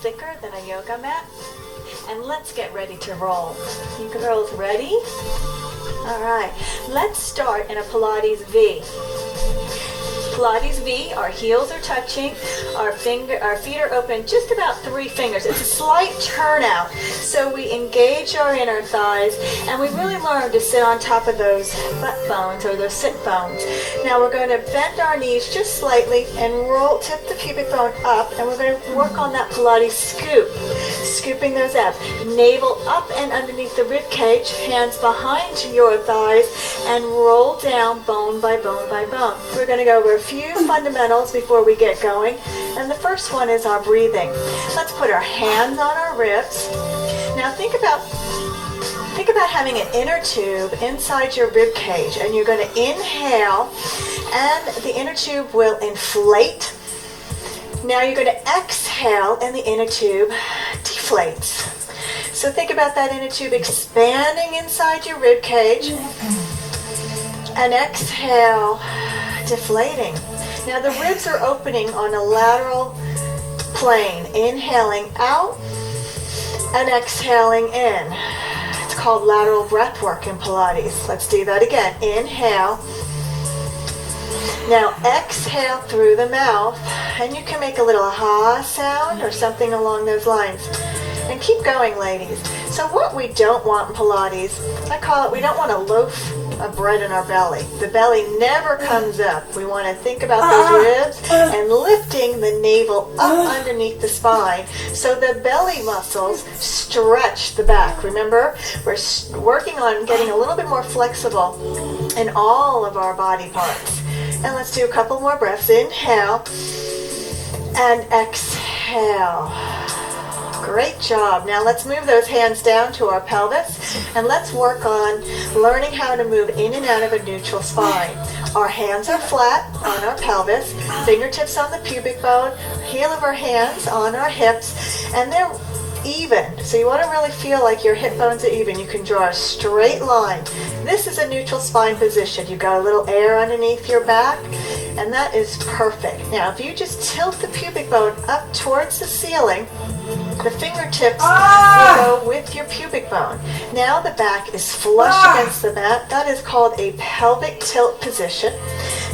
thicker than a yoga mat. And let's get ready to roll. You girls ready? All right, let's start in a Pilates V. Pilates V, our heels are touching, our feet are open just about 3 fingers. It's a slight turnout, so we engage our inner thighs, and we really learn to sit on top of those butt bones or those sit bones. Now we're going to bend our knees just slightly and tip the pubic bone up, and we're going to work on that Pilates scoop, scooping those abs. Navel up and underneath the rib cage, hands behind your thighs, and roll down bone by bone by bone. We're going to go over a few fundamentals before we get going, and the first one is our breathing. Let's put our hands on our ribs. Now think about having an inner tube inside your rib cage, and you're going to inhale and the inner tube will inflate. Now you're going to exhale and the inner tube deflates. So think about that inner tube expanding inside your rib cage, and exhale, deflating. Now the ribs are opening on a lateral plane, inhaling out and exhaling in. It's called lateral breath work in Pilates. Let's do that again. Inhale. Now exhale through the mouth, and you can make a little ha sound or something along those lines. And keep going, ladies. So what we don't want in Pilates, I call it, we don't want a loaf of bread in our belly. The belly never comes up. We want to think about those ribs and lifting the navel up underneath the spine so the belly muscles stretch the back. Remember, we're working on getting a little bit more flexible in all of our body parts. And let's do a couple more breaths. Inhale and exhale. Great job. Now let's move those hands down to our pelvis, and let's work on learning how to move in and out of a neutral spine. Our hands are flat on our pelvis, fingertips on the pubic bone, heel of our hands on our hips, and they're even. So you want to really feel like your hip bones are even. You can draw a straight line. This is a neutral spine position. You've got a little air underneath your back, and that is perfect. Now if you just tilt the pubic bone up towards the ceiling, the fingertips will go with your pubic bone. Now the back is flush against the mat. That is called a pelvic tilt position.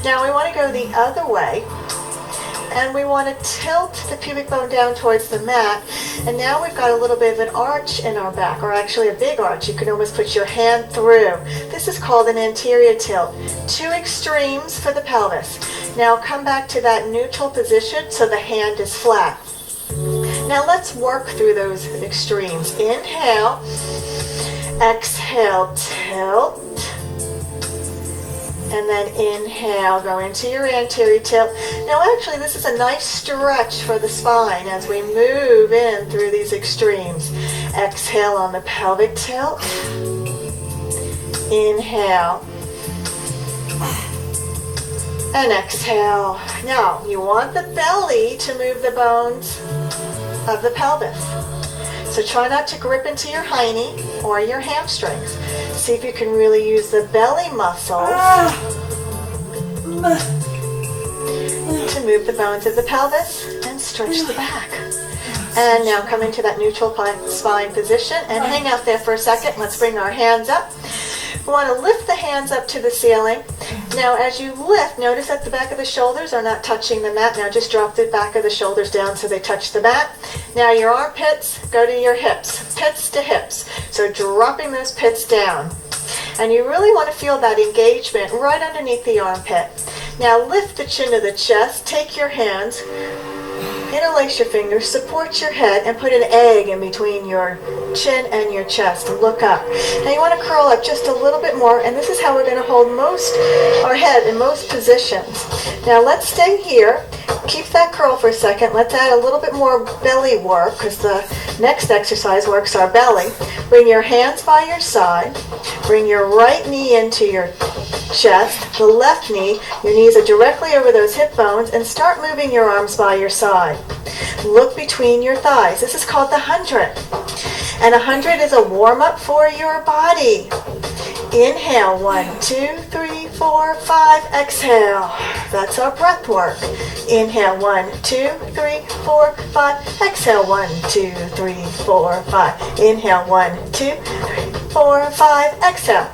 Now we want to go the other way, and we want to tilt the pubic bone down towards the mat, and now we've got a little bit of an arch in our back, or actually a big arch. You can almost put your hand through. This is called an anterior tilt. 2 extremes for the pelvis. Now come back to that neutral position so the hand is flat. Now let's work through those extremes. Inhale, exhale, tilt, and then inhale, go into your anterior tilt. Now actually this is a nice stretch for the spine as we move in through these extremes. Exhale on the pelvic tilt. Inhale. And exhale. Now you want the belly to move the bones of the pelvis. So try not to grip into your hiney or your hamstrings. See if you can really use the belly muscles to move the bones of the pelvis and stretch the back. And now come into that neutral spine position and hang out there for a second. Let's bring our hands up. We want to lift the hands up to the ceiling. Now as you lift, notice that the back of the shoulders are not touching the mat. Now just drop the back of the shoulders down so they touch the mat. Now your armpits go to your hips, pits to hips. So dropping those pits down. And you really want to feel that engagement right underneath the armpit. Now lift the chin to the chest, take your hands, interlace your fingers, support your head, and put an egg in between your chin and your chest. Look up. Now you want to curl up just a little bit more, and this is how we're going to hold our head in most positions. Now let's stay here. Keep that curl for a second. Let's add a little bit more belly work because the next exercise works our belly. Bring your hands by your side. Bring your right knee into your chest, the left knee. Your knees are directly over those hip bones, and start moving your arms by your side. Look between your thighs. This is called the 100. And 100 is a warm-up for your body. Inhale, 1, 2, 3, 4, 5. Exhale. That's our breath work. Inhale, 1, 2, 3, 4, 5. Exhale, 1, 2, 3, 4, 5. Inhale, 1, 2, 3, 4, 5. Exhale.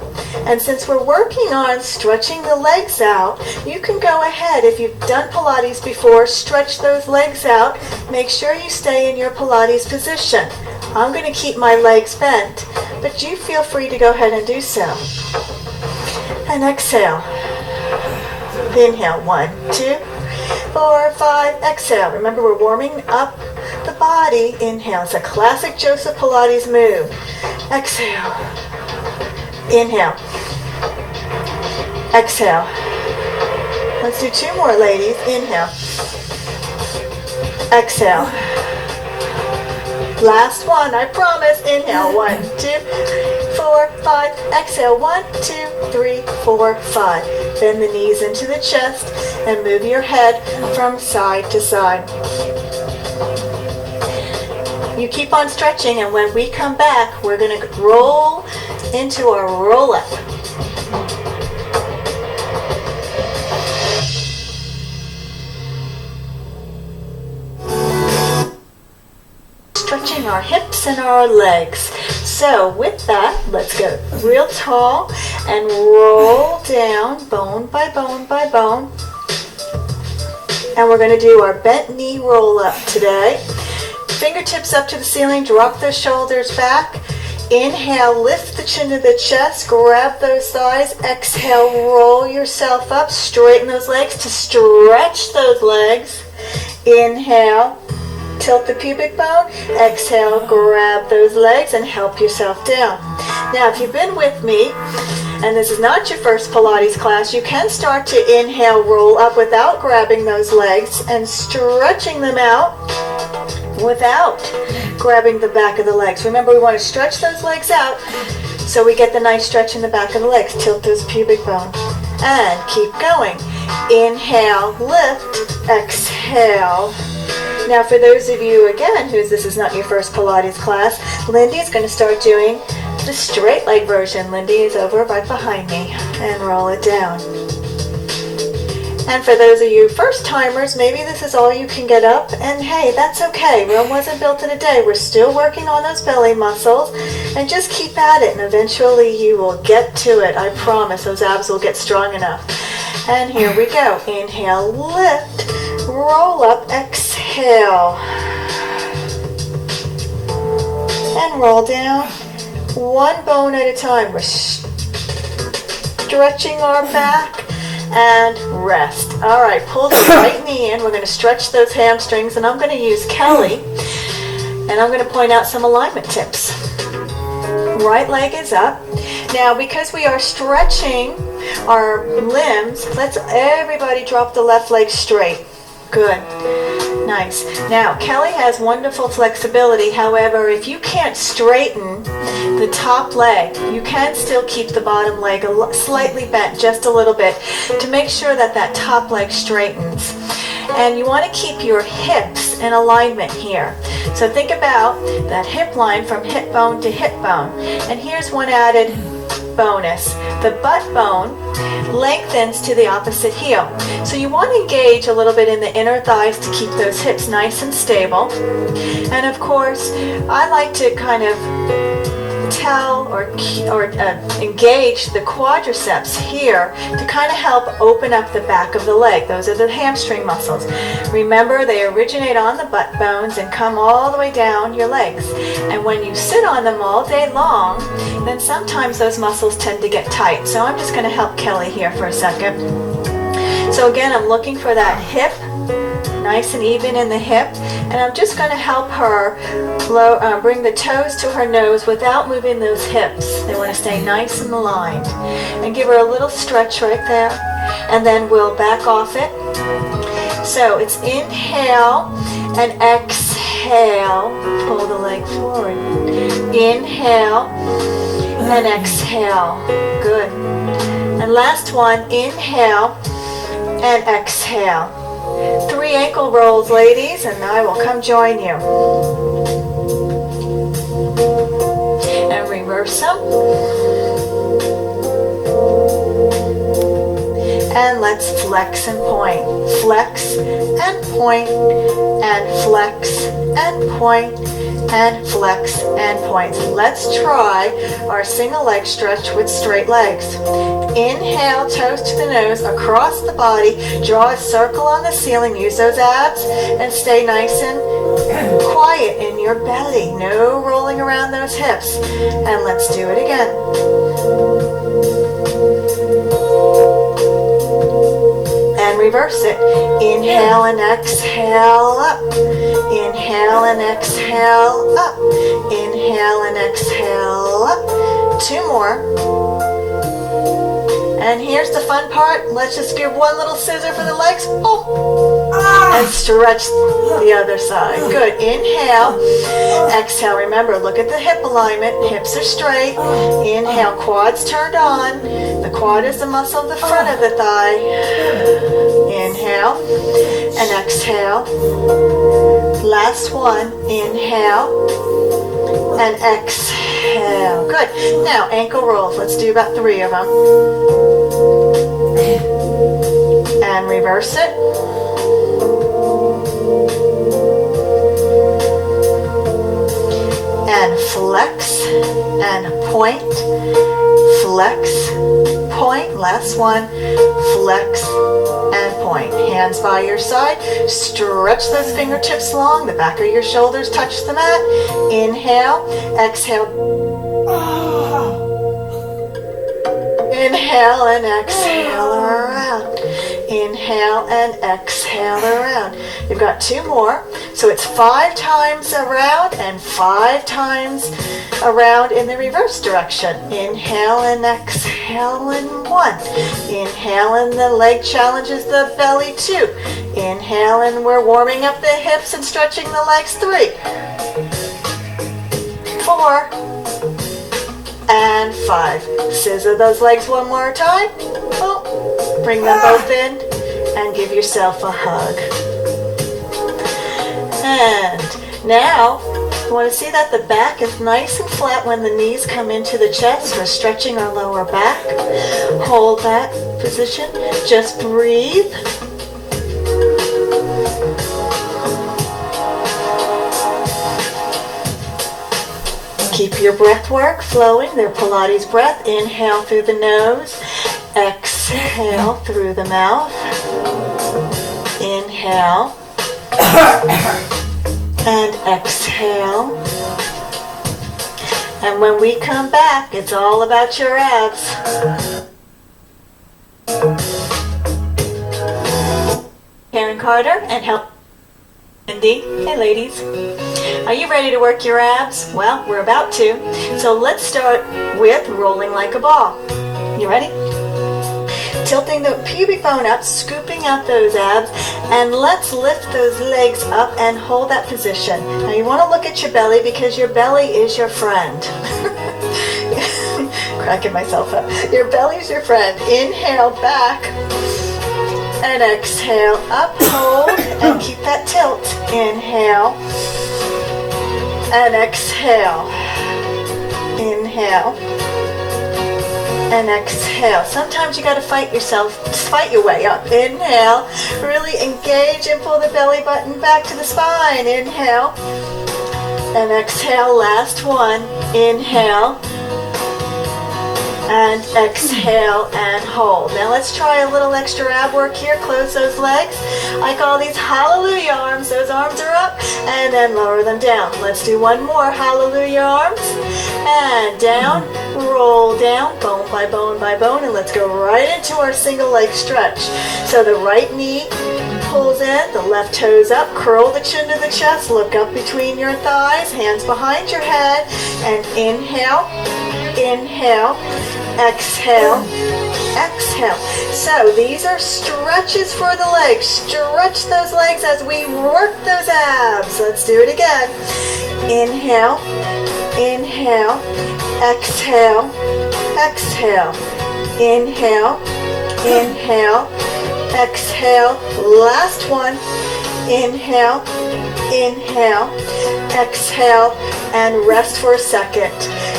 And since we're working on stretching the legs out, you can go ahead, if you've done Pilates before, stretch those legs out. Make sure you stay in your Pilates position. I'm going to keep my legs bent, but you feel free to go ahead and do so. And exhale. Inhale, 1, 2, 4, 5. Exhale. Remember, we're warming up the body. Inhale. It's a classic Joseph Pilates move. Exhale. Inhale. Exhale. Let's do 2 more, ladies. Inhale. Exhale. Last one, I promise. Inhale. 1, 2, 3, 4, 5. Exhale. 1, 2, 3, 4, 5. Bend the knees into the chest and move your head from side to side. You keep on stretching, and when we come back, we're going to roll into our roll up. Stretching our hips and our legs. So with that, let's go real tall and roll down bone by bone by bone. And we're going to do our bent knee roll up today. Fingertips up to the ceiling, drop the shoulders back. Inhale, lift the chin to the chest, grab those thighs. Exhale, roll yourself up, straighten those legs to stretch those legs. Inhale, tilt the pubic bone. Exhale, grab those legs and help yourself down. Now, if you've been with me, and this is not your first Pilates class, you can start to inhale, roll up without grabbing those legs and stretching them out without grabbing the back of the legs. Remember, we want to stretch those legs out so we get the nice stretch in the back of the legs. Tilt those pubic bones and keep going. Inhale, lift, exhale. Now, for those of you, again, this is not your first Pilates class, Lindy is going to start doing the straight leg version. Lindy is over right behind me, and roll it down. And for those of you first timers, maybe this is all you can get up, and hey, that's okay. Rome wasn't built in a day. We're still working on those belly muscles, and just keep at it, and eventually you will get to it. I promise those abs will get strong enough. And here we go. Inhale, lift, roll up, exhale, and roll down. One bone at a time. We're stretching our back and rest. All right, pull the right knee in. We're going to stretch those hamstrings, and I'm going to use Kelly, and I'm going to point out some alignment tips. Right leg is up. Now, because we are stretching our limbs, let's everybody drop the left leg straight. Good. Nice. Now, Kelly has wonderful flexibility. However, if you can't straighten the top leg, you can still keep the bottom leg slightly bent just a little bit to make sure that that top leg straightens. And you want to keep your hips in alignment here. So think about that hip line from hip bone to hip bone. And here's one added bonus. The butt bone lengthens to the opposite heel. So you want to engage a little bit in the inner thighs to keep those hips nice and stable. And of course, I like to kind of tell or engage the quadriceps here to kind of help open up the back of the leg. Those are the hamstring muscles. Remember, they originate on the butt bones and come all the way down your legs. And when you sit on them all day long, then sometimes those muscles tend to get tight. So I'm just going to help Kelly here for a second. So again, I'm looking for that hip, nice and even in the hip, and I'm just going to help her bring the toes to her nose without moving those hips. They want to stay nice and aligned. And give her a little stretch right there, and then we'll back off it. So it's inhale and exhale. Pull the leg forward. Inhale and exhale. Good. And last one, inhale and exhale. 3 ankle rolls, ladies, and I will come join you. And reverse them. And let's flex and point. Flex and point, and flex and point, and flex and point. Let's try our single leg stretch with straight legs. Inhale, toes to the nose, across the body. Draw a circle on the ceiling. Use those abs and stay nice and quiet in your belly. No rolling around those hips. And let's do it again. And reverse it. Inhale and exhale up. Inhale and exhale up. Inhale and exhale up. 2 more. And here's the fun part. Let's just give one little scissor for the legs. Oh. And stretch the other side. Good. Inhale. Exhale. Remember, look at the hip alignment. Hips are straight. Inhale. Quads turned on. The quad is the muscle of the front of the thigh. Inhale. And exhale. Last one. Inhale. And exhale. Good. Now, ankle rolls. Let's do about 3 of them. And reverse it. And flex and point. Flex, point. Last one. Flex and point. Hands by your side. Stretch those fingertips long. The back of your shoulders touch the mat. Inhale. Exhale. Inhale and exhale around. Inhale and exhale around. You've got 2 more. So it's 5 times around and 5 times around in the reverse direction. Inhale and exhale in 1. Inhale and the leg challenges the belly 2. Inhale and we're warming up the hips and stretching the legs 3. 4. And 5. Scissor those legs one more time. Oh, bring them both in and give yourself a hug. And now, you want to see that the back is nice and flat when the knees come into the chest. We're stretching our lower back. Hold that position. Just breathe. Keep your breath work flowing. Their Pilates breath. Inhale through the nose. Exhale through the mouth. Inhale. And exhale. And when we come back, it's all about your abs. Karen Carter and help Cindy. Hey ladies. Are you ready to work your abs? Well, we're about to. So let's start with rolling like a ball. You ready? Tilting the pubic bone up, scooping out those abs, and let's lift those legs up and hold that position. Now you want to look at your belly because your belly is your friend. Cracking myself up. Your belly is your friend. Inhale back and exhale up, hold, and keep that tilt. Inhale and exhale. Inhale and exhale. Sometimes you got to fight yourself, just fight your way up. Inhale, really engage and pull the belly button back to the spine. Inhale and exhale. Last one. Inhale and exhale and hold. Now let's try a little extra ab work here. Close those legs. I call these hallelujah arms. Those arms are up and then lower them down. Let's do one more. Hallelujah arms and down. Roll down, bone by bone by bone, and let's go right into our single leg stretch. So the right knee pulls in, the left toes up, curl the chin to the chest, look up between your thighs, hands behind your head, and inhale, inhale, exhale, exhale. So these are stretches for the legs. Stretch those legs as we work those abs. Let's do it again. Inhale, inhale, exhale, exhale, inhale, inhale, exhale. Last one. Inhale, inhale, exhale, and rest for a second.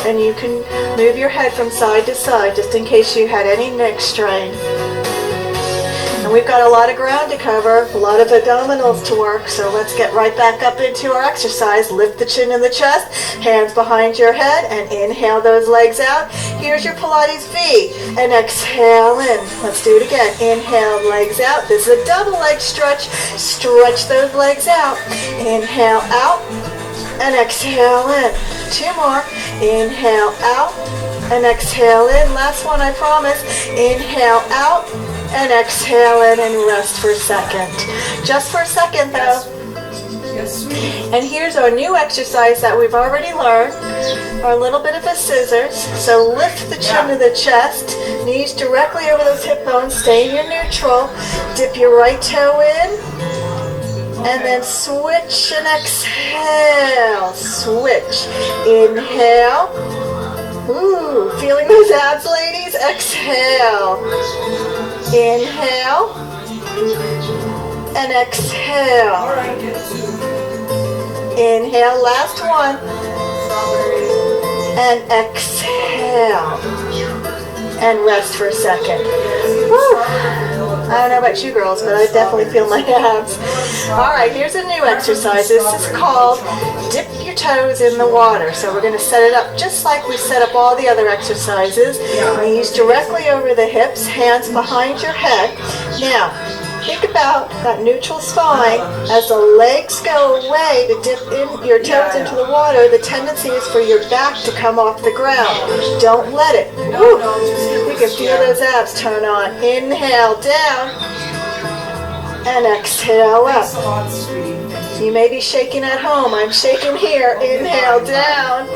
And you can move your head from side to side just in case you had any neck strain. And we've got a lot of ground to cover, a lot of abdominals to work, so let's get right back up into our exercise. Lift the chin and the chest, hands behind your head, and inhale those legs out. Here's your Pilates V, and exhale in. Let's do it again. Inhale, legs out. This is a double leg stretch. Stretch those legs out. Inhale out, and exhale in. 2 more. Inhale out, and exhale in. Last one, I promise. Inhale out, and exhale in, and rest for a second. Just for a second, though. Yes, sweetie. And here's our new exercise that we've already learned, our little bit of a scissors. So lift the chin to the chest, knees directly over those hip bones, stay in your neutral, dip your right toe in, and then switch and exhale. Switch. Inhale. Ooh, feeling those abs, ladies? Exhale. Inhale. And exhale. All right, get to Inhale, last one. strawberry. And exhale. And rest for a second. Woo. I don't know about you girls, but I definitely feel my abs. All right, here's a new exercise. This is called dip your toes in the water. So we're going to set it up just like we set up all the other exercises. Knees directly over the hips, hands behind your head. Now, think about that neutral spine. As the legs go away to dip in your toes into the water, the tendency is for your back to come off the ground. Don't let it. Woo. You can feel those abs turn on. Inhale down and exhale up. Thanks a lot, sweetie. You may be shaking at home. I'm shaking here. Inhale down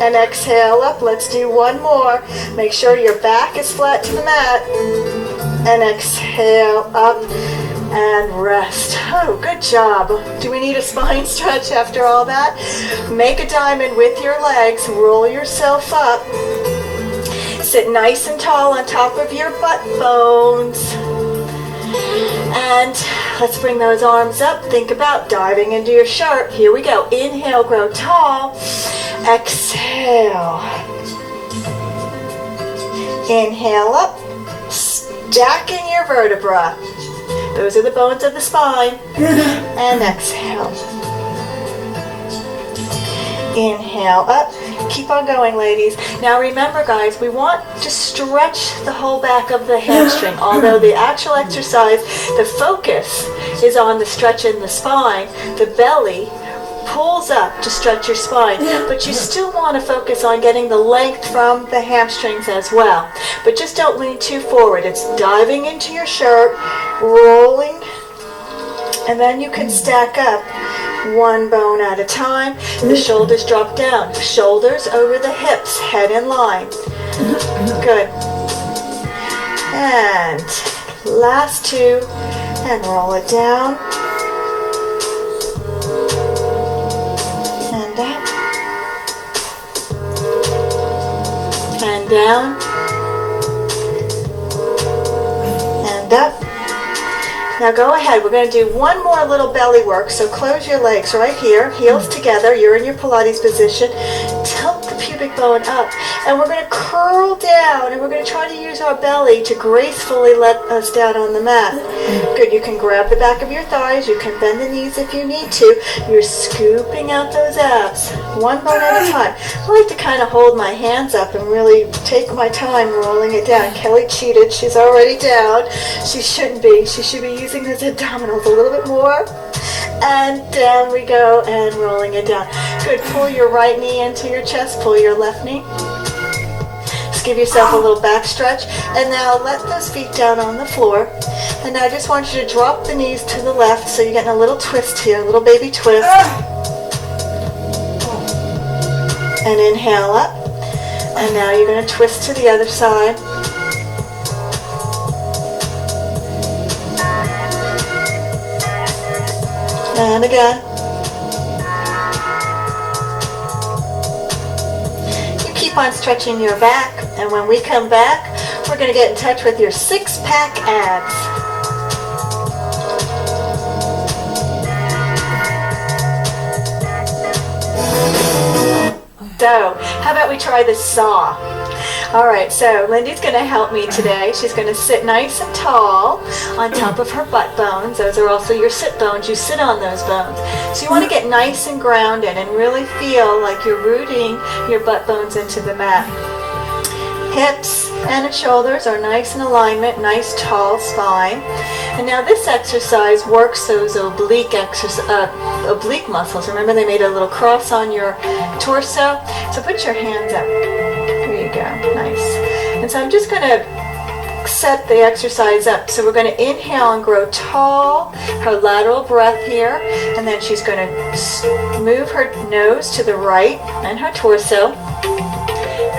and exhale up. Let's do one more. Make sure your back is flat to the mat. And exhale up and rest. Oh, good job. Do we need a spine stretch after all that? Make a diamond with your legs. Roll yourself up. Sit nice and tall on top of your butt bones. And let's bring those arms up. Think about diving into your shirt. Here we go. Inhale, grow tall. Exhale. Inhale up. Stacking your vertebra. Those are the bones of the spine. And exhale. Inhale up. Keep on going, ladies. Now remember, guys, we want to stretch the whole back of the hamstring. Although the actual exercise, the focus is on the stretch in the spine, the belly pulls up to stretch your spine, but you still want to focus on getting the length from the hamstrings as well. But just don't lean too forward. It's diving into your shirt, rolling, and then you can stack up one bone at a time. The shoulders drop down, shoulders over the hips, head in line. Good. And last 2, and roll it down. And down, and up. Now go ahead, we're going to do one more little belly work, so close your legs right here, heels together, you're in your Pilates position, tilt the pubic bone up, and we're going to curl down, and we're going to try to use our belly to gracefully let us down on the mat. Good, you can grab the back of your thighs, you can bend the knees if you need to, you're scooping out those abs, one bone at a time. I like to kind of hold my hands up and really take my time rolling it down. Kelly cheated, she's already down, she shouldn't be, she should be using those abdominals a little bit more. And down we go, and rolling it down. Good, pull your right knee into your chest, pull your left knee. Just give yourself a little back stretch, and now let those feet down on the floor. And now I just want you to drop the knees to the left, so you're getting a little twist here, a little baby twist. And inhale up, and now you're going to twist to the other side. And again. You keep on stretching your back, and when we come back, we're going to get in touch with your six-pack abs. So, how about we try the saw? All right, so Lindy's going to help me today. She's going to sit nice and tall on top of her butt bones. Those are also your sit bones. You sit on those bones. So you want to get nice and grounded and really feel like you're rooting your butt bones into the mat. Hips and the shoulders are nice in alignment, nice tall spine. And now this exercise works those oblique muscles. Remember they made a little cross on your torso? So put your hands up. There you go, nice. And so I'm just going to set the exercise up. So we're going to inhale and grow tall, her lateral breath here. And then she's going to move her nose to the right and her torso.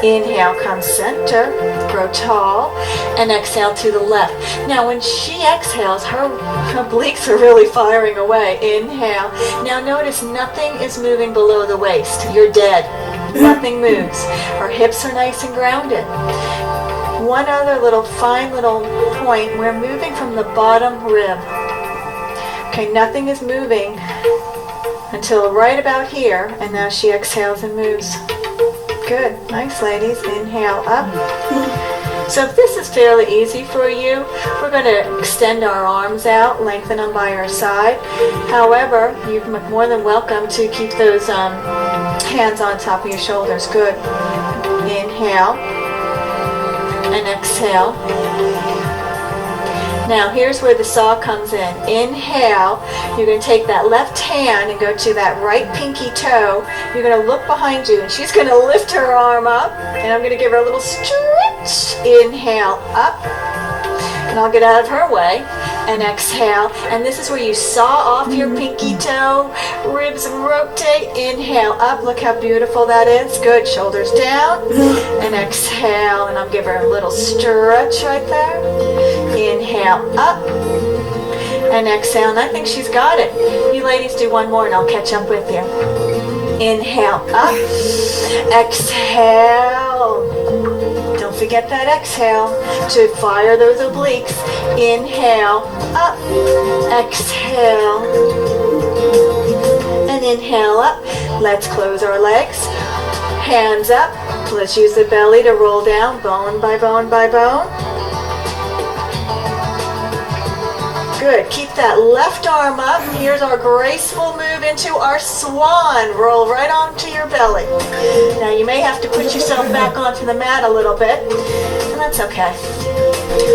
Inhale, come center, grow tall, and exhale to the left. Now when she exhales, her obliques are really firing away. Inhale. Now notice nothing is moving below the waist. You're dead. Nothing moves. Her hips are nice and grounded. One other fine little point, we're moving from the bottom rib. Okay, nothing is moving until right about here, and now she exhales and moves. Good. Nice, ladies. Inhale up. So if this is fairly easy for you, we're going to extend our arms out, lengthen them by our side. However, you're more than welcome to keep those hands on top of your shoulders. Good. Inhale and exhale. Now here's where the saw comes in. Inhale, you're going to take that left hand and go to that right pinky toe. You're going to look behind you and she's going to lift her arm up and I'm going to give her a little stretch. Inhale, up. And I'll get out of her way and exhale. And this is where you saw off your pinky toe, ribs rotate, inhale up. Look how beautiful that is. Good, shoulders down and exhale. And I'll give her a little stretch right there. Inhale up and exhale. And I think she's got it. You ladies do one more and I'll catch up with you. Inhale up, exhale. Don't forget that exhale to fire those obliques. Inhale, up, exhale, and inhale up. Let's close our legs. Hands up. Let's use the belly to roll down, bone by bone by bone. Good. Keep that left arm up. Here's our graceful move into our swan. Roll right onto your belly. Now you may have to put yourself back onto the mat a little bit, and that's okay.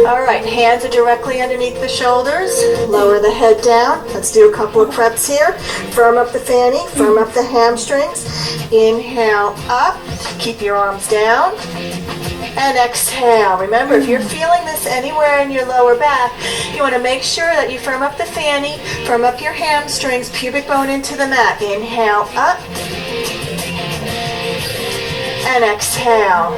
All right, hands are directly underneath the shoulders. Lower the head down. Let's do a couple of preps here. Firm up the fanny, firm up the hamstrings. Inhale up. Keep your arms down. And exhale. Remember, if you're feeling this anywhere in your lower back, you want to make sure that you firm up the fanny, firm up your hamstrings, pubic bone into the mat. Inhale up. And exhale.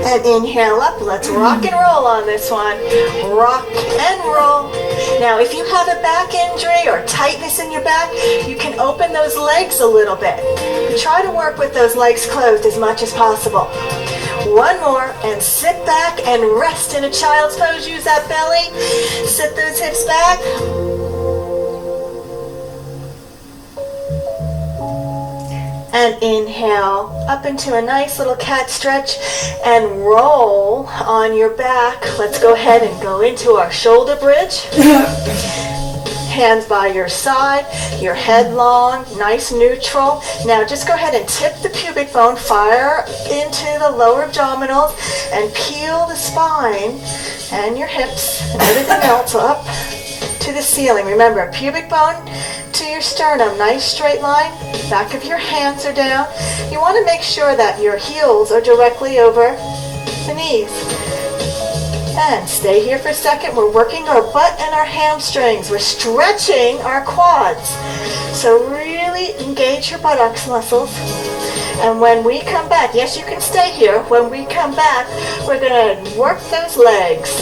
And inhale up. Let's rock and roll on this one. Rock and roll. Now, if you have a back injury or tightness in your back, you can open those legs a little bit. Try to work with those legs closed as much as possible. One more, and sit back and rest in a child's pose. Use that belly. Sit those hips back. And inhale up into a nice little cat stretch and roll on your back. Let's go ahead and go into our shoulder bridge. Hands by your side, your head long, nice neutral. Now just go ahead and tip the pubic bone, fire into the lower abdominals, and peel the spine and your hips and everything else up to the ceiling. Remember, pubic bone to your sternum, nice straight line. Back of your hands are down. You want to make sure that your heels are directly over the knees. And stay here for a second. We're working our butt and our hamstrings. We're stretching our quads. So really engage your buttocks muscles. And when we come back, yes, you can stay here. When we come back, we're going to work those legs.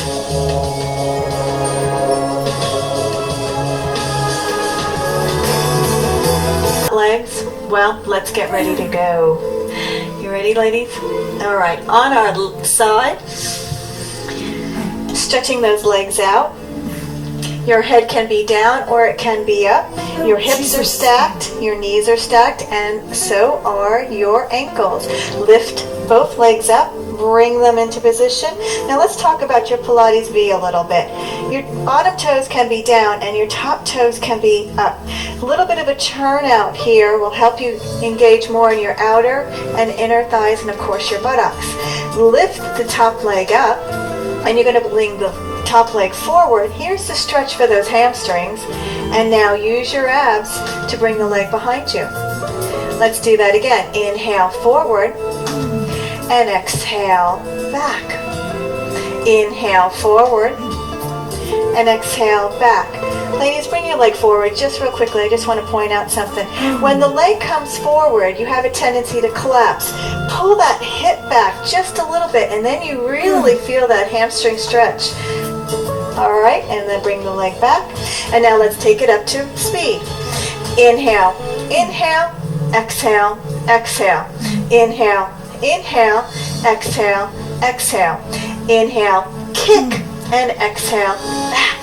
Legs. Well, let's get ready to go. You ready, ladies? All right, on our side, stretching those legs out. Your head can be down or it can be up. Your hips are stacked, your knees are stacked, and so are your ankles. Lift both legs up, bring them into position. Now let's talk about your Pilates V a little bit. Your bottom toes can be down and your top toes can be up. A little bit of a turn out here will help you engage more in your outer and inner thighs and of course your buttocks. Lift the top leg up and you're going to bring the top leg forward. Here's the stretch for those hamstrings. And now use your abs to bring the leg behind you. Let's do that again. Inhale forward and exhale back. Inhale forward and exhale back. Ladies, bring your leg forward just real quickly. I just want to point out something. When the leg comes forward, you have a tendency to collapse. Pull that hip back just a little bit, and then you really feel that hamstring stretch. All right, and then bring the leg back. And now let's take it up to speed. Inhale, inhale, exhale, exhale. Inhale, inhale, exhale, exhale. Inhale, kick, and exhale, back.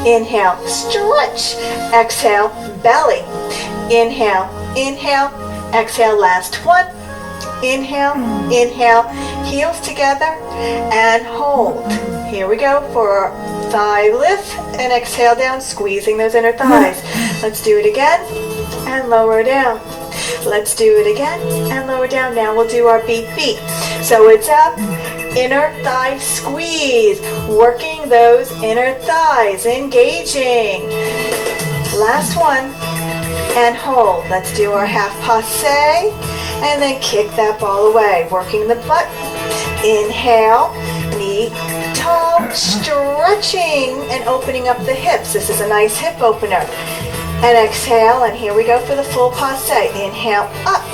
Inhale, stretch, exhale, belly. Inhale, inhale, exhale, last one. Inhale, inhale, heels together, and hold. Here we go for our thigh lift, and exhale down, squeezing those inner thighs. Let's do it again, and lower down. Let's do it again, and lower down. Now we'll do our beat beat. So it's up, inner thigh squeeze, working those inner thighs, engaging. Last one, and hold. Let's do our half passe, and then kick that ball away, working the butt. Inhale, knee tall, stretching and opening up the hips. This is a nice hip opener. And exhale, and here we go for the full passe. Inhale, up,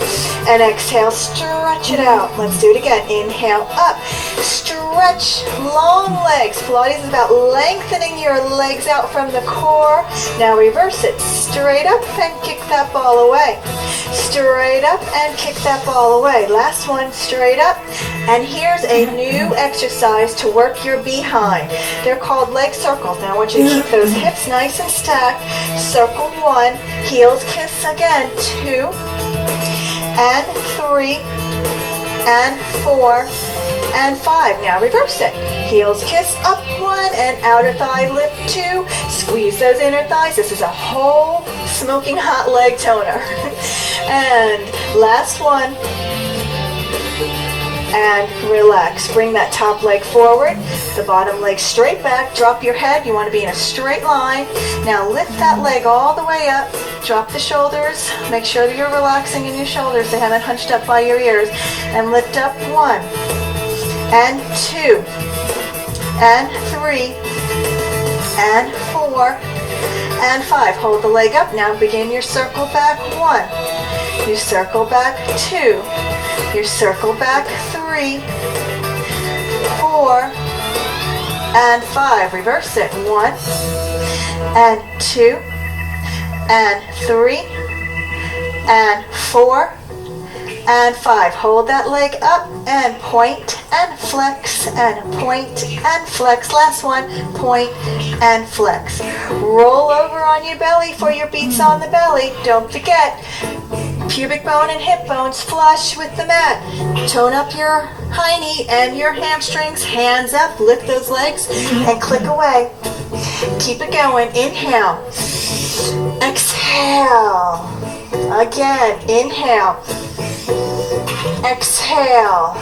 and exhale, stretch it out. Let's do it again. Inhale, up, stretch, long legs. Pilates is about lengthening your legs out from the core. Now reverse it. Straight up and kick that ball away. Straight up and kick that ball away. Last one, straight up. And here's a new exercise to work your behind. They're called leg circles. Now I want you to keep those hips nice and stacked. Circle 1, heels kiss again, 2, and 3, and 4, and 5. Now reverse it. Heels kiss up 1, and outer thigh lift 2. Squeeze those inner thighs. This is a whole smoking hot leg toner. And last one. And relax. Bring that top leg forward, the bottom leg straight back. Drop your head. You want to be in a straight line. Now lift that leg all the way up. Drop the shoulders. Make sure that you're relaxing in your shoulders. They haven't hunched up by your ears. And lift up 1, and 2, and 3, and 4, and 5. Hold the leg up. Now begin your circle back 1. You circle back 2. You circle back 3, 4, and 5. Reverse it. 1, and 2, and 3, and 4, and 5. Hold that leg up and point and flex and point and flex. Last one, point and flex. Roll over on your belly for your beats on the belly. Don't forget, pubic bone and hip bones flush with the mat. Tone up your high knee and your hamstrings. Hands up, lift those legs and click away. Keep it going. Inhale. Exhale. Again, inhale. Exhale.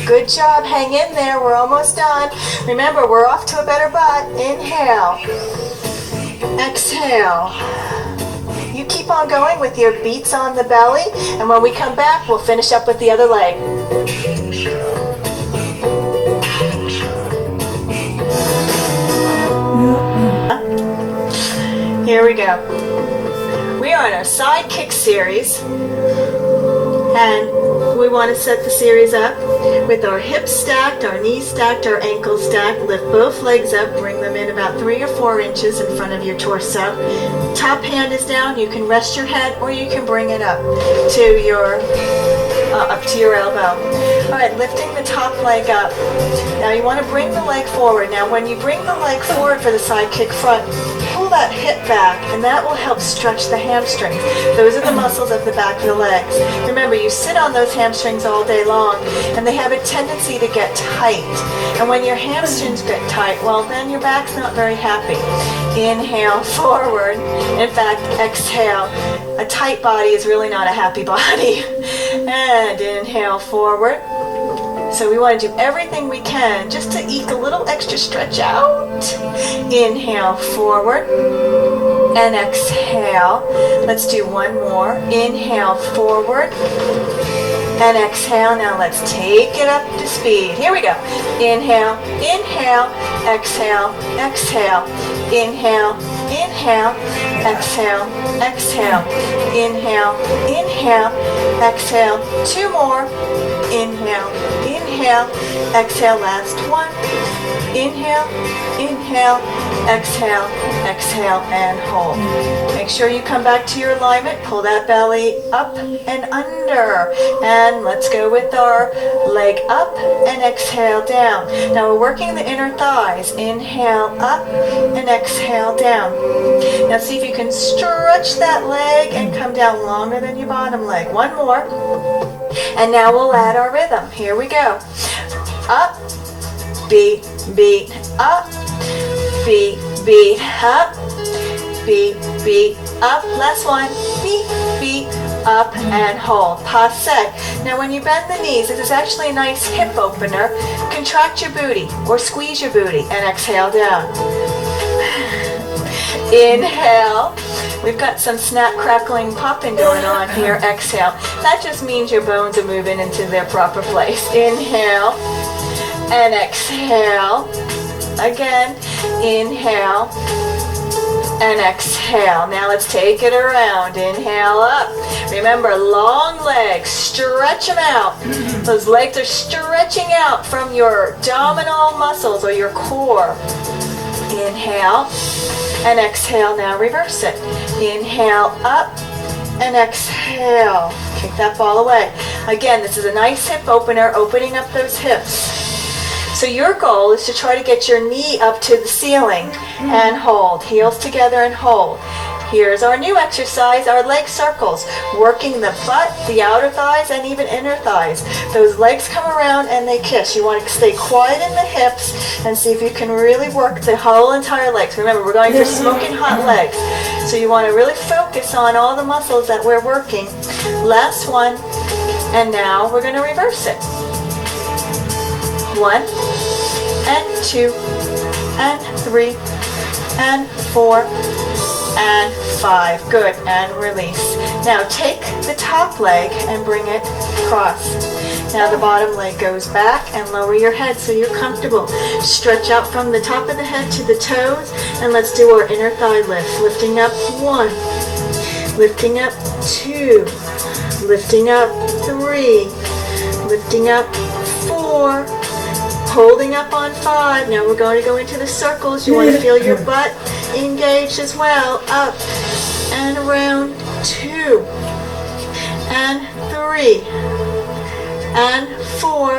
Good job. Hang in there. We're almost done. Remember, we're off to a better butt. Inhale. Exhale. You keep on going with your beats on the belly, and when we come back, we'll finish up with the other leg. Here we go. We are in our side kick series, and we want to set the series up with our hips stacked, our knees stacked, our ankles stacked. Lift both legs up, bring them in about 3 or 4 inches in front of your torso. Top hand is down. You can rest your head or you can bring it up to your up to your elbow. All right, lifting the top leg up. Now you want to bring the leg forward. Now when you bring the leg forward for the side kick front, pull that hip back, and that will help stretch the hamstrings. Those are the muscles of the back of the legs. Remember, you sit on those hamstrings all day long, and they have a tendency to get tight. And when your hamstrings get tight, well, then your back's not very happy. Inhale, forward. In fact, exhale. A tight body is really not a happy body. And inhale, forward. So we want to do everything we can just to eke a little extra stretch out. Inhale, forward. And exhale. Let's do one more. Inhale, forward. And exhale. Now let's take it up to speed. Here we go. Inhale, inhale, exhale, exhale. Inhale, inhale, exhale, exhale. Inhale, inhale, exhale. Two more. Inhale, inhale, exhale. Last one. Inhale, inhale, exhale, exhale, and hold. Make sure you come back to your alignment. Pull that belly up and under. And let's go with our leg up and exhale down. Now we're working the inner thighs. Inhale up and exhale down. Now see if you can stretch that leg and come down longer than your bottom leg. One more. And now we'll add our rhythm. Here we go. Up, beat, beat, up, beat, beat, up, beat, beat, up. Last one. Beat, beat, up, and hold. Passe. Now when you bend the knees, this is actually a nice hip opener. Contract your booty or squeeze your booty and exhale down. Inhale. We've got some snap, crackling, popping going on here. Exhale. That just means your bones are moving into their proper place. Inhale and exhale. Again, inhale and exhale. Now let's take it around. Inhale up. Remember, long legs, stretch them out. Those legs are stretching out from your abdominal muscles or your core. Inhale and exhale. Now reverse it. Inhale up and exhale. Kick that ball away. Again, this is a nice hip opener, opening up those hips. So your goal is to try to get your knee up to the ceiling and hold. Heels together and hold. Here's our new exercise, our leg circles, working the butt, the outer thighs, and even inner thighs. Those legs come around and they kiss. You want to stay quiet in the hips and see if you can really work the whole entire legs. Remember, we're going for smoking hot legs. So you want to really focus on all the muscles that we're working. Last one, and now we're going to reverse it. 1 and 2 and 3 and 4 and 5. Good. And release. Now take the top leg and bring it across. Now the bottom leg goes back and lower your head so you're comfortable. Stretch out from the top of the head to the toes, and let's do our inner thigh lift. Lifting up 1, lifting up 2, lifting up 3, lifting up 4, holding up on 5. Now we're going to go into the circles. You want to feel your butt engaged as well. Up and around 2 and 3 and 4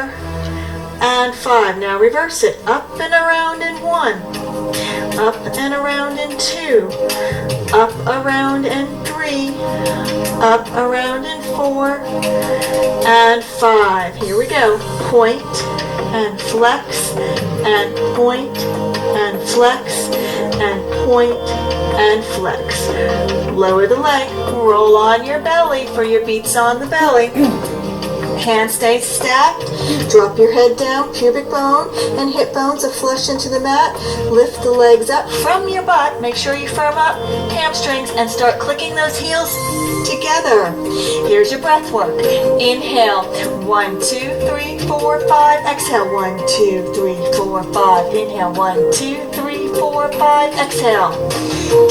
and 5. Now reverse it. Up and around in 1. Up and around in 2. Up around in 3. Up around in 4 and 5. Here we go. Point and flex and point and flex and point and flex. Lower the leg, roll on your belly for your beats on the belly. Hands stay stacked. Drop your head down, pubic bone and hip bones are flush into the mat. Lift the legs up from your butt. Make sure you firm up hamstrings and start clicking those heels together. Here's your breath work. Inhale. 1, 2, 3, 4, 5. Exhale. 1, 2, 3, 4, 5. Inhale. 1, 2, 3, 4, 5. Exhale.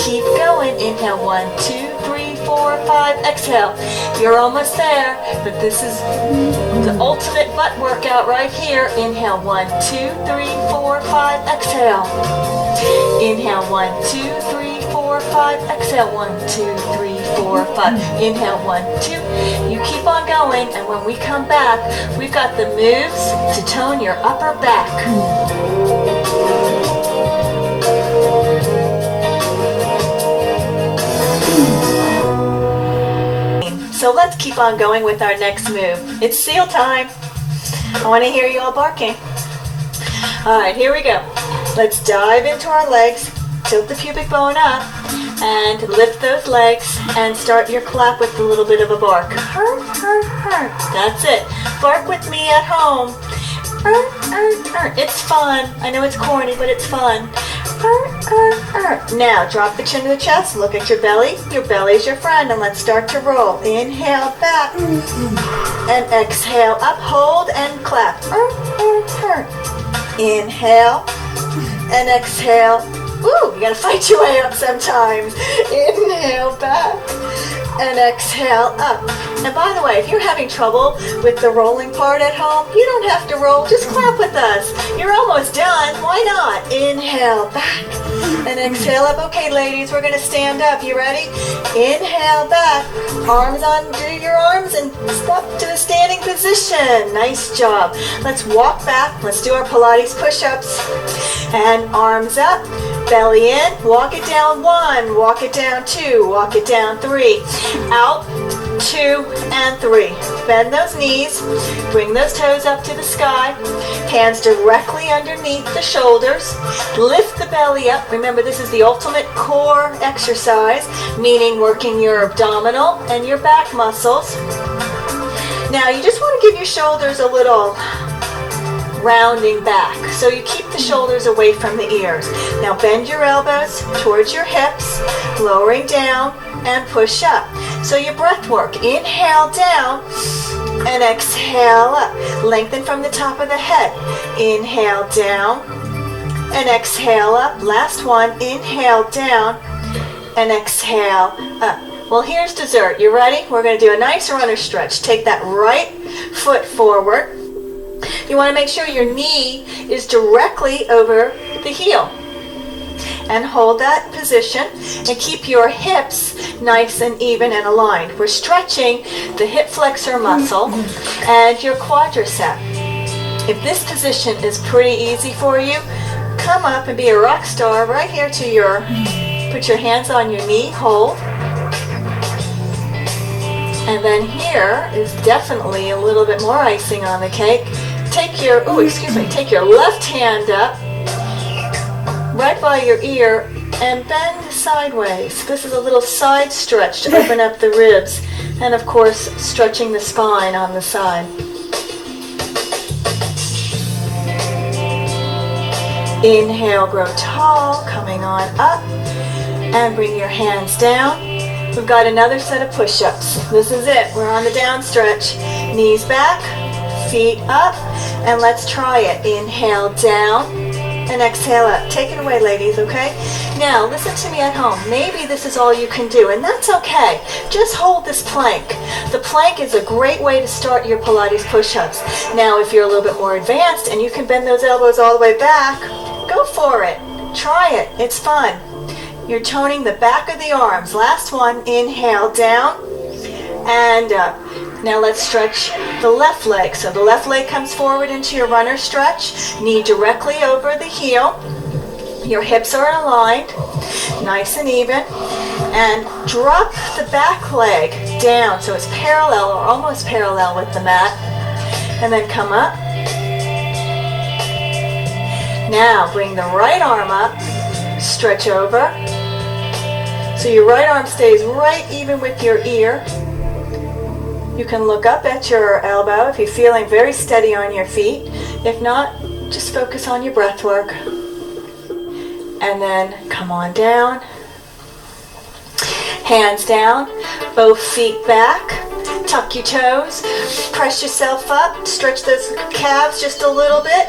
Keep going. Inhale. 1, 2, 3, 4, 5. Exhale. You're almost there, but this is the ultimate butt workout right here. Inhale. 1, 2, 3, 4, 5. Exhale. Inhale. 1, 2, 3, 4, 5. Exhale. 1, 2, 3, 4, 5. Inhale, 1, 2. You keep on going, and when we come back, we've got the moves to tone your upper back. So let's keep on going with our next move. It's seal time. I want to hear you all barking. All right, here we go. Let's dive into our legs, tilt the pubic bone up, and lift those legs and start your clap with a little bit of a bark. That's it. Bark with me at home. It's fun. I know it's corny, but it's fun. Now, drop the chin to the chest, look at your belly. Your belly's your friend, and let's start to roll. Inhale, back, and exhale, up, hold, and clap. Inhale, and exhale. Ooh, you gotta fight your way up sometimes. Inhale, back, and exhale, up. And by the way, if you're having trouble with the rolling part at home, you don't have to roll, just clap with us. You're almost done, why not? Inhale, back, and exhale up. Okay, ladies, we're gonna stand up. You ready? Inhale, back, arms undo your arms and step to the standing position. Nice job. Let's walk back. Let's do our Pilates push-ups. And arms up, belly in, walk it down 1, walk it down 2, walk it down 3, out, 2, and 3. Bend those knees, bring those toes up to the sky, hands directly underneath the shoulders, lift the belly up. Remember, this is the ultimate core exercise, meaning working your abdominal and your back muscles. Now, you just want to give your shoulders a little rounding back, so you keep the shoulders away from the ears. Now bend your elbows towards your hips, lowering down, and push up. So your breath work. Inhale down, and exhale up. Lengthen from the top of the head. Inhale down, and exhale up. Last one. Inhale down, and exhale up. Well, here's dessert. You ready? We're going to do a nice runner stretch. Take that right foot forward. You want to make sure your knee is directly over the heel. And hold that position and keep your hips nice and even and aligned. We're stretching the hip flexor muscle and your quadricep. If this position is pretty easy for you, come up and be a rock star right here to your, put your hands on your knee, hold. And then here is definitely a little bit more icing on the cake. Take your, take your left hand up, right by your ear, and bend sideways. This is a little side stretch to open up the ribs, and of course, stretching the spine on the side. Inhale, grow tall, coming on up, and bring your hands down. We've got another set of push-ups. This is it. We're on the down stretch. Knees back, feet up, and let's try it. Inhale down, and exhale up. Take it away, ladies, okay? Now, listen to me at home. Maybe this is all you can do, and that's okay. Just hold this plank. The plank is a great way to start your Pilates push-ups. Now, if you're a little bit more advanced and you can bend those elbows all the way back, go for it. Try it. It's fun. You're toning the back of the arms. Last one. Inhale down and up. Now let's stretch the left leg. So the left leg comes forward into your runner stretch. Knee directly over the heel. Your hips are aligned, nice and even. And drop the back leg down so it's parallel or almost parallel with the mat. And then come up. Now bring the right arm up, stretch over. So your right arm stays right even with your ear. You can look up at your elbow if you're feeling very steady on your feet. If not, just focus on your breath work. And then come on down. Hands down, both feet back. Tuck your toes, press yourself up, stretch those calves just a little bit,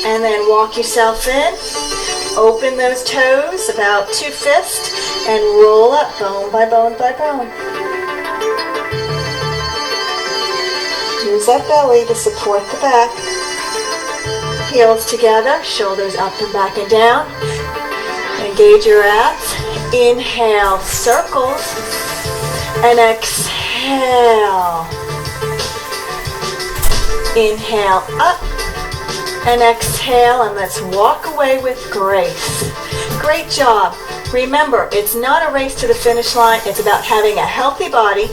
and then walk yourself in. Open those toes about 2 fists and roll up bone by bone by bone. Use that belly to support the back. Heels together, shoulders up and back and down. Engage your abs. Inhale, circles. And exhale. Inhale up and exhale, and let's walk away with grace. Great job. Remember, it's not a race to the finish line. It's about having a healthy body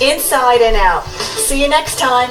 inside and out. See you next time.